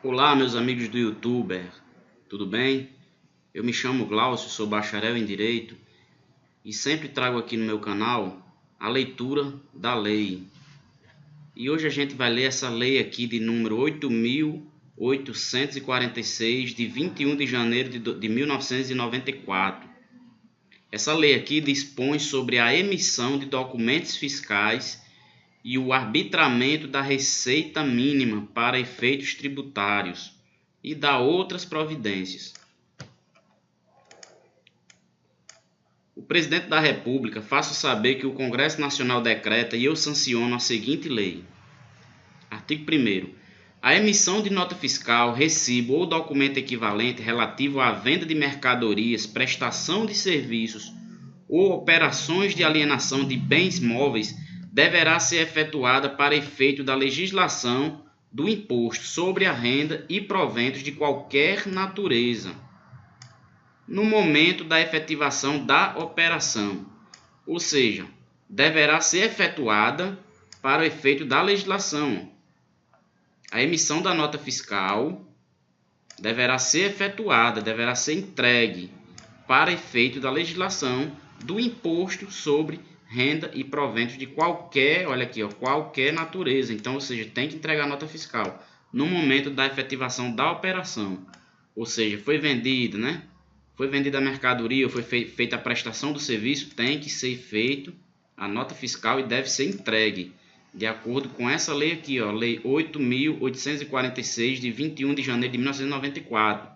Olá, meus amigos do YouTube, tudo bem? Eu me chamo Glaucio, sou bacharel em Direito e sempre trago aqui no meu canal a leitura da lei. E hoje a gente vai ler essa lei aqui de número 8.846, de 21 de janeiro de 1994. Essa lei aqui dispõe sobre a emissão de documentos fiscais e o arbitramento da receita mínima para efeitos tributários e dá outras providências. O Presidente da República faça saber que o Congresso Nacional decreta e eu sanciono a seguinte lei. Artigo 1º. A emissão de nota fiscal, recibo ou documento equivalente relativo à venda de mercadorias, prestação de serviços ou operações de alienação de bens móveis deverá ser efetuada para efeito da legislação do imposto sobre a renda e proventos de qualquer natureza, no momento da efetivação da operação, ou seja, deverá ser efetuada para o efeito da legislação. A emissão da nota fiscal deverá ser efetuada, deverá ser entregue para efeito da legislação do imposto sobre renda e proventos de qualquer, olha aqui, qualquer natureza. Então, ou seja, tem que entregar a nota fiscal no momento da efetivação da operação. Ou seja, foi vendida, né? Foi vendida a mercadoria, ou foi feita a prestação do serviço, tem que ser feito a nota fiscal e deve ser entregue de acordo com essa lei aqui, Lei 8.846, de 21 de janeiro de 1994.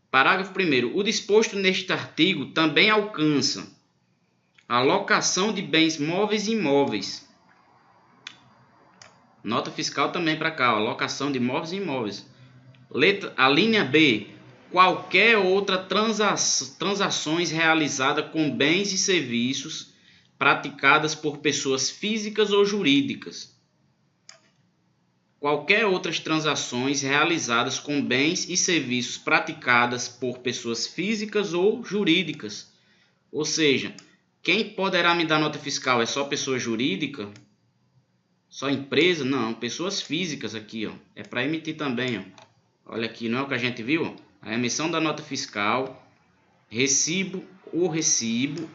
Parágrafo 1º. O disposto neste artigo também alcança a locação de bens móveis e imóveis. Nota fiscal também para cá, locação de móveis e imóveis. A linha B. Qualquer outra transações realizadas com bens e serviços praticadas por pessoas físicas ou jurídicas. Qualquer outras transações realizadas com bens e serviços praticadas por pessoas físicas ou jurídicas. Ou seja, quem poderá me dar nota fiscal é só pessoa jurídica? Só empresa? Não, pessoas físicas aqui, é para emitir também, Olha aqui, não é o que a gente viu? A emissão da nota fiscal, recibo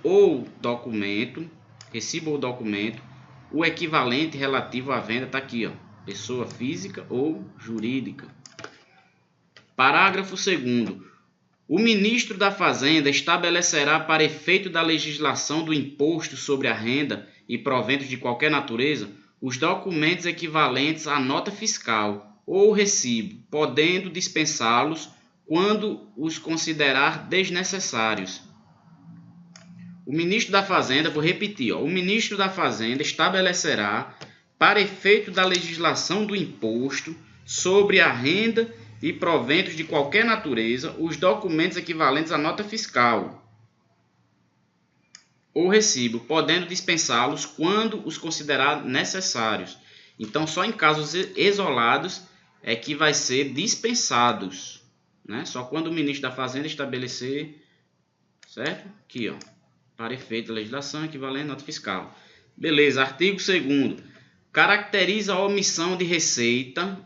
ou documento, o equivalente relativo à venda está aqui, pessoa física ou jurídica. Parágrafo 2º. O ministro da Fazenda estabelecerá para efeito da legislação do imposto sobre a renda e proventos de qualquer natureza os documentos equivalentes à nota fiscal ou recibo, podendo dispensá-los quando os considerar desnecessários. O ministro da Fazenda, vou repetir, o ministro da Fazenda estabelecerá para efeito da legislação do imposto sobre a renda e proventos de qualquer natureza os documentos equivalentes à nota fiscal ou recibo, podendo dispensá-los quando os considerar necessários. Então, só em casos isolados é que vai ser dispensados, né? Só quando o ministro da Fazenda estabelecer, certo? Aqui, para efeito da legislação equivalente à nota fiscal. Beleza, artigo 2º. Caracteriza a omissão de receita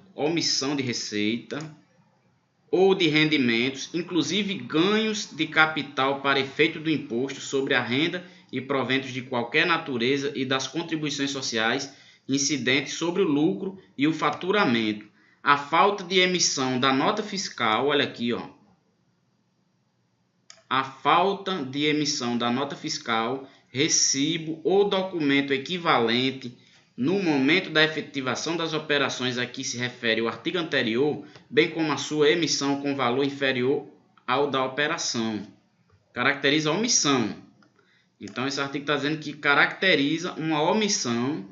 ou de rendimentos, inclusive ganhos de capital para efeito do imposto sobre a renda e proventos de qualquer natureza e das contribuições sociais incidentes sobre o lucro e o faturamento. A falta de emissão da nota fiscal, olha aqui, a falta de emissão da nota fiscal, recibo ou documento equivalente no momento da efetivação das operações a que se refere o artigo anterior, bem como a sua emissão com valor inferior ao da operação. Caracteriza a omissão. Então, esse artigo está dizendo que caracteriza uma omissão,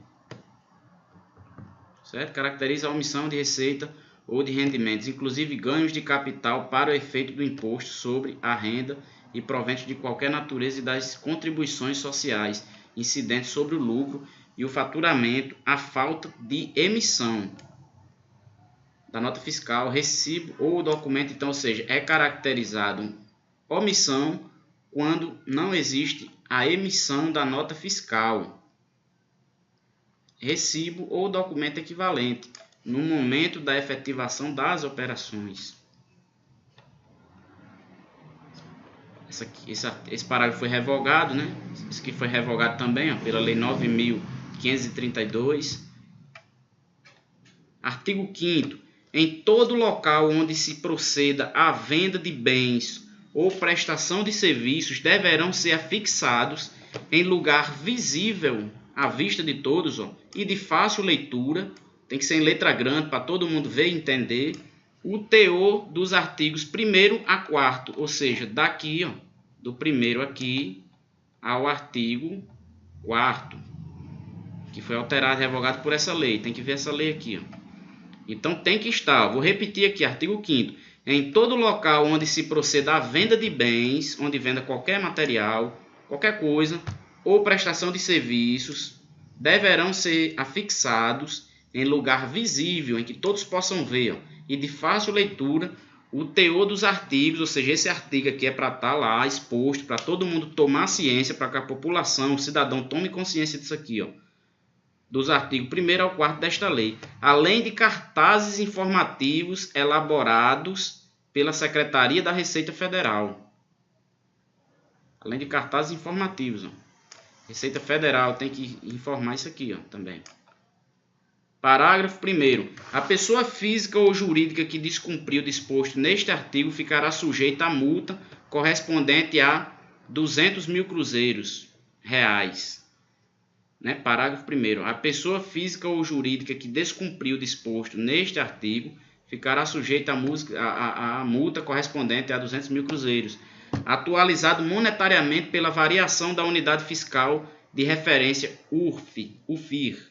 certo? Caracteriza a omissão de receita ou de rendimentos, inclusive ganhos de capital para o efeito do imposto sobre a renda e proventos de qualquer natureza e das contribuições sociais incidentes sobre o lucro e o faturamento, a falta de emissão da nota fiscal, recibo ou documento. Então, ou seja, é caracterizado omissão quando não existe a emissão da nota fiscal, recibo ou documento equivalente. no momento da efetivação das operações. Esse parágrafo foi revogado, né? Esse aqui foi revogado também, ó, pela Lei 9.532. Artigo 5º. Em todo local onde se proceda à venda de bens ou prestação de serviços, deverão ser afixados em lugar visível à vista de todos, ó, e de fácil leitura, tem que ser em letra grande para todo mundo ver e entender, o teor dos artigos 1º a 4º, ou seja, daqui, ó, do 1º aqui ao artigo 4º, que foi alterado e revogado por essa lei. Tem que ver essa lei aqui, ó. Então tem que estar, vou repetir aqui, artigo 5º. Em todo local onde se proceda à venda de bens, onde venda qualquer material, qualquer coisa, ou prestação de serviços, deverão ser afixados em lugar visível, em que todos possam ver, ó, e de fácil leitura, o teor dos artigos, ou seja, esse artigo aqui é para estar lá exposto, para todo mundo tomar ciência, para que a população, o cidadão tome consciência disso aqui, ó, dos artigos 1º ao 4º desta lei, além de cartazes informativos elaborados pela Secretaria da Receita Federal. Além de cartazes informativos, ó. Receita Federal tem que informar isso aqui, ó, também. Parágrafo 1º. A pessoa física ou jurídica que descumprir o disposto neste artigo ficará sujeita a multa correspondente a 200 mil cruzeiros reais. Né? Parágrafo 1º. A pessoa física ou jurídica que descumprir o disposto neste artigo ficará sujeita a multa correspondente a 200 mil cruzeiros, atualizado monetariamente pela variação da unidade fiscal de referência UFIR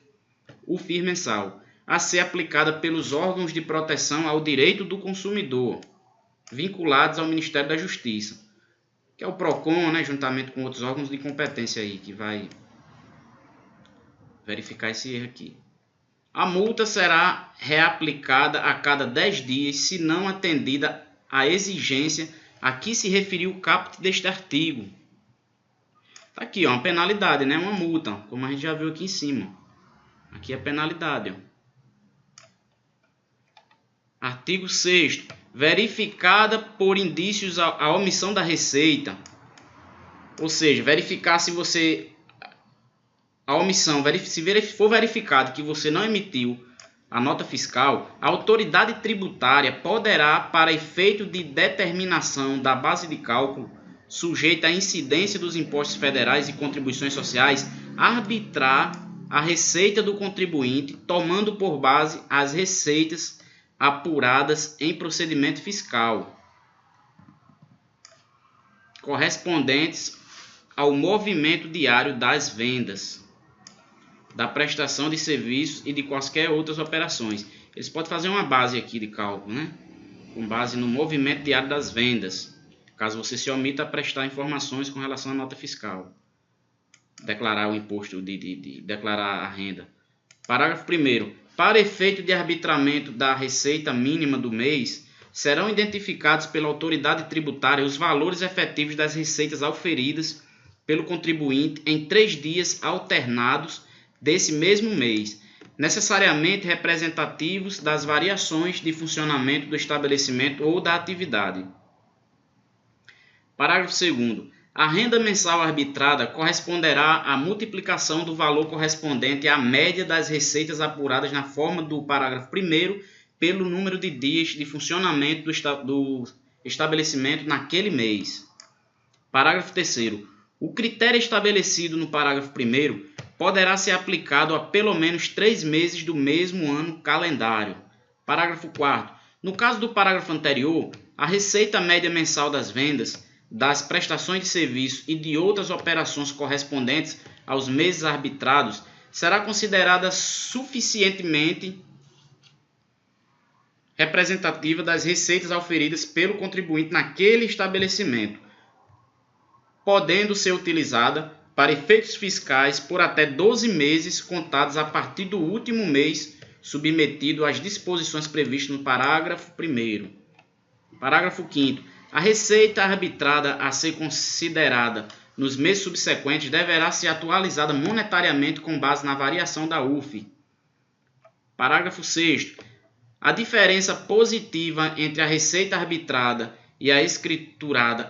mensal, a ser aplicada pelos órgãos de proteção ao direito do consumidor, vinculados ao Ministério da Justiça, que é o PROCON, né, juntamente com outros órgãos de competência aí, que vai verificar esse erro aqui. A multa será reaplicada a cada 10 dias, se não atendida a exigência a que se referiu o caput deste artigo. Tá aqui, ó, uma penalidade, né, uma multa, como a gente já viu aqui em cima. Aqui é a penalidade, ó. Artigo 6º. Verificada por indícios a omissão da receita. Ou seja, verificar se você... A omissão, se for verificado que você não emitiu a nota fiscal, a autoridade tributária poderá, para efeito de determinação da base de cálculo, sujeita à incidência dos impostos federais e contribuições sociais, arbitrar a receita do contribuinte, tomando por base as receitas apuradas em procedimento fiscal, correspondentes ao movimento diário das vendas, da prestação de serviços e de quaisquer outras operações. Eles podem fazer uma base aqui de cálculo, né? Com base no movimento diário das vendas, caso você se omita a prestar informações com relação à nota fiscal. Declarar o imposto, declarar a renda. Parágrafo 1º. Para efeito de arbitramento da receita mínima do mês, serão identificados pela autoridade tributária os valores efetivos das receitas auferidas pelo contribuinte em 3 dias alternados desse mesmo mês, necessariamente representativos das variações de funcionamento do estabelecimento ou da atividade. Parágrafo 2º. A renda mensal arbitrada corresponderá à multiplicação do valor correspondente à média das receitas apuradas na forma do parágrafo 1º pelo número de dias de funcionamento do estabelecimento naquele mês. Parágrafo 3º. O critério estabelecido no parágrafo 1º poderá ser aplicado a pelo menos 3 meses do mesmo ano calendário. Parágrafo 4º. No caso do parágrafo anterior, a receita média mensal das vendas, das prestações de serviço e de outras operações correspondentes aos meses arbitrados será considerada suficientemente representativa das receitas auferidas pelo contribuinte naquele estabelecimento, podendo ser utilizada para efeitos fiscais por até 12 meses contados a partir do último mês submetido às disposições previstas no parágrafo 1º. Parágrafo 5º. A receita arbitrada a ser considerada nos meses subsequentes deverá ser atualizada monetariamente com base na variação da UF. Parágrafo 6º. A diferença positiva entre a receita arbitrada e a escriturada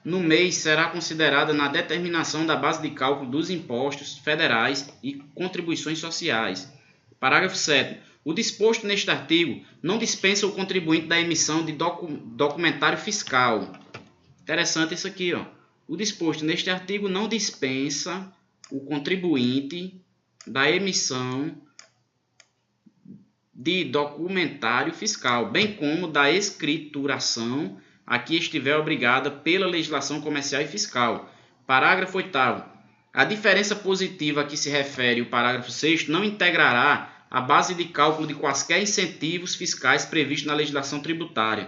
no mês será considerada na determinação da base de cálculo dos impostos federais e contribuições sociais. Parágrafo 7º. O disposto neste artigo não dispensa o contribuinte da emissão de documentário fiscal. Interessante isso aqui, ó. O disposto neste artigo não dispensa o contribuinte da emissão de documentário fiscal, bem como da escrituração a que estiver obrigada pela legislação comercial e fiscal. Parágrafo 8º. A diferença positiva a que se refere o parágrafo 6º não integrará a base de cálculo de quaisquer incentivos fiscais previstos na legislação tributária.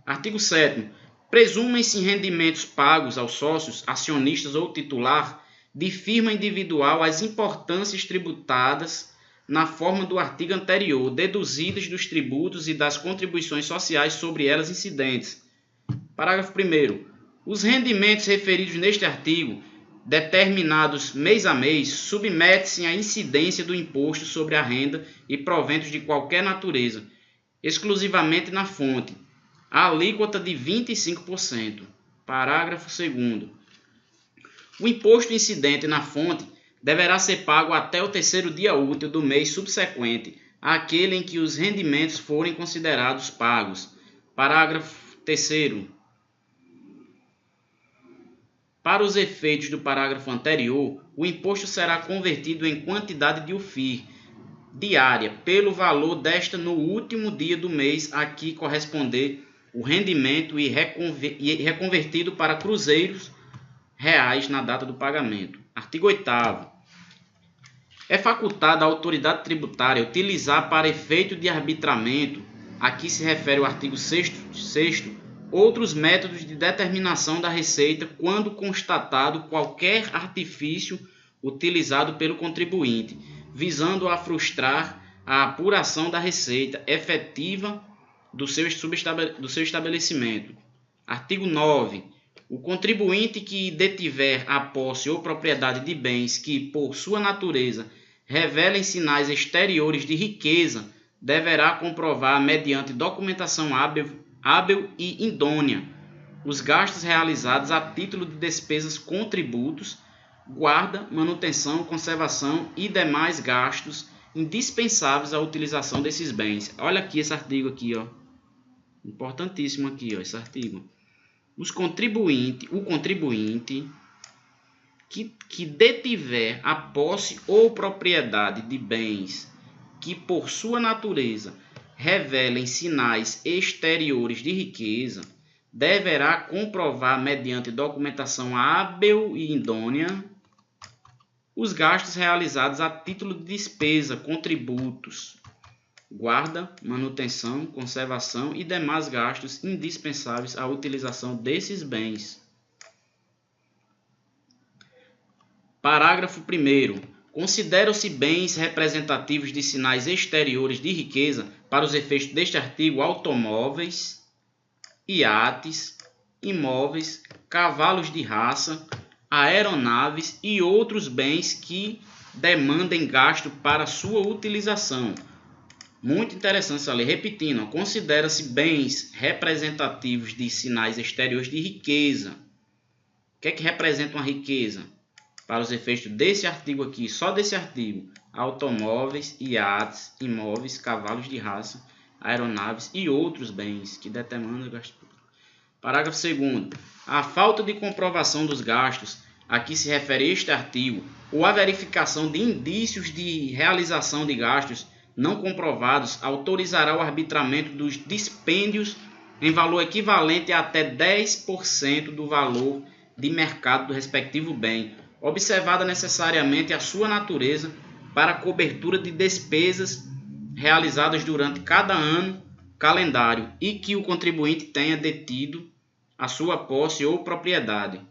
Artigo 7º. Presumem-se rendimentos pagos aos sócios, acionistas ou titular de firma individual as importâncias tributadas na forma do artigo anterior, deduzidas dos tributos e das contribuições sociais sobre elas incidentes. Parágrafo 1º. Os rendimentos referidos neste artigo, determinados mês a mês, submetem-se à incidência do imposto sobre a renda e proventos de qualquer natureza, exclusivamente na fonte, a alíquota de 25%. Parágrafo 2º. O imposto incidente na fonte deverá ser pago até o terceiro dia útil do mês subsequente àquele em que os rendimentos forem considerados pagos. Parágrafo 3º. Para os efeitos do parágrafo anterior, o imposto será convertido em quantidade de UFIR diária pelo valor desta no último dia do mês a que corresponder o rendimento e reconvertido para cruzeiros reais na data do pagamento. Artigo 8º. É facultada à autoridade tributária utilizar para efeito de arbitramento, a que se refere o artigo 6º, outros métodos de determinação da receita quando constatado qualquer artifício utilizado pelo contribuinte, visando a frustrar a apuração da receita efetiva do seu estabelecimento. Artigo 9. O contribuinte que detiver a posse ou propriedade de bens que, por sua natureza, revelem sinais exteriores de riqueza, deverá comprovar, mediante documentação hábil e idônea, os gastos realizados a título de despesas com tributos, guarda, manutenção, conservação e demais gastos indispensáveis à utilização desses bens. Olha aqui esse artigo aqui, ó. Importantíssimo aqui, ó, esse artigo. O contribuinte que detiver a posse ou propriedade de bens que, por sua natureza, revelem sinais exteriores de riqueza, deverá comprovar, mediante documentação hábil e idônea, os gastos realizados a título de despesa com tributos, guarda, manutenção, conservação e demais gastos indispensáveis à utilização desses bens. Parágrafo 1º. Consideram-se bens representativos de sinais exteriores de riqueza, para os efeitos deste artigo, automóveis, iates, imóveis, cavalos de raça, aeronaves e outros bens que demandem gasto para sua utilização. Muito interessante essa lei. Repetindo, considera-se bens representativos de sinais exteriores de riqueza. O que é que representa uma riqueza? Para os efeitos desse artigo aqui, só desse artigo, automóveis, iates, imóveis, cavalos de raça, aeronaves e outros bens que demandam gasto. Parágrafo 2º. A falta de comprovação dos gastos a que se refere este artigo ou a verificação de indícios de realização de gastos não comprovados autorizará o arbitramento dos dispêndios em valor equivalente a até 10% do valor de mercado do respectivo bem, observada necessariamente a sua natureza para a cobertura de despesas realizadas durante cada ano calendário e que o contribuinte tenha detido a sua posse ou propriedade.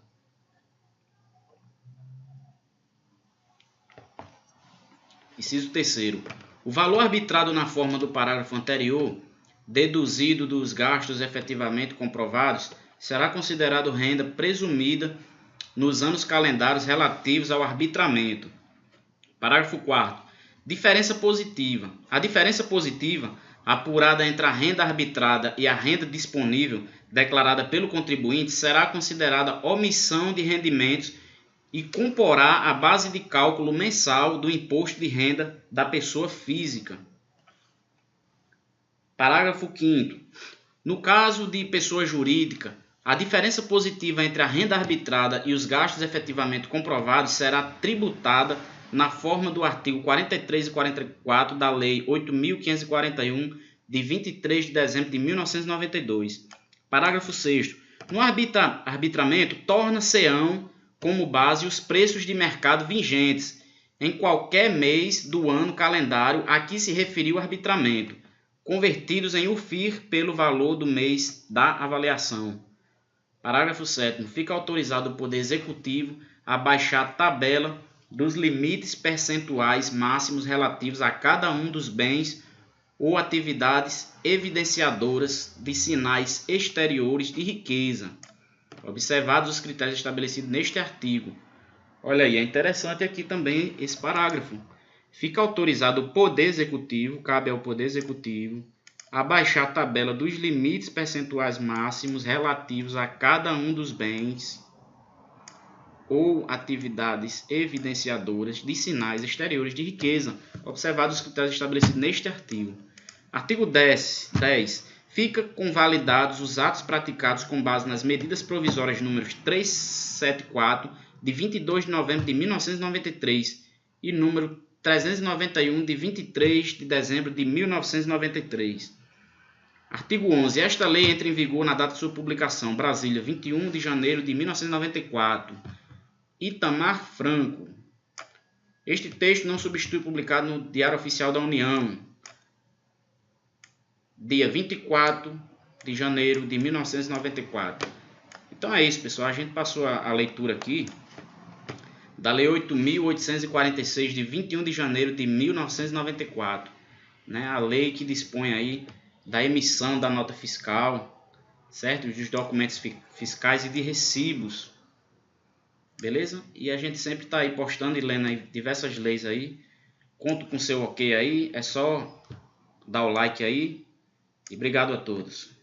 Inciso 3º. O valor arbitrado na forma do parágrafo anterior, deduzido dos gastos efetivamente comprovados, será considerado renda presumida nos anos calendários relativos ao arbitramento. Parágrafo 4º. Diferença positiva. A diferença positiva, apurada entre a renda arbitrada e a renda disponível declarada pelo contribuinte, será considerada omissão de rendimentos e comporá a base de cálculo mensal do imposto de renda da pessoa física. Parágrafo 5º. No caso de pessoa jurídica, a diferença positiva entre a renda arbitrada e os gastos efetivamente comprovados será tributada na forma do artigo 43 e 44 da Lei 8.541, de 23 de dezembro de 1992. Parágrafo 6º. No arbitramento, torna-se-ão como base os preços de mercado vigentes em qualquer mês do ano calendário a que se referiu o arbitramento, convertidos em UFIR pelo valor do mês da avaliação. Parágrafo 7º. Fica autorizado o Poder Executivo a baixar a tabela dos limites percentuais máximos relativos a cada um dos bens ou atividades evidenciadoras de sinais exteriores de riqueza, observados os critérios estabelecidos neste artigo. Olha aí, é interessante aqui também esse parágrafo. Fica autorizado o Poder Executivo, cabe ao Poder Executivo, a baixar a tabela dos limites percentuais máximos relativos a cada um dos bens ou atividades evidenciadoras de sinais exteriores de riqueza, observados os critérios estabelecidos neste artigo. Artigo 10. Fica convalidados os atos praticados com base nas medidas provisórias números 374, de 22 de novembro de 1993, e número 391, de 23 de dezembro de 1993. Artigo 11. Esta lei entra em vigor na data de sua publicação. Brasília, 21 de janeiro de 1994. Itamar Franco. Este texto não substitui publicado no Diário Oficial da União, dia 24 de janeiro de 1994. Então é isso, pessoal. A gente passou a leitura aqui da Lei 8.846, de 21 de janeiro de 1994. Né? A lei que dispõe aí da emissão da nota fiscal, certo? Dos documentos fiscais e de recibos. Beleza? E a gente sempre está aí postando e lendo aí diversas leis aí. Conto com seu ok aí. É só dar o like aí. E obrigado a todos.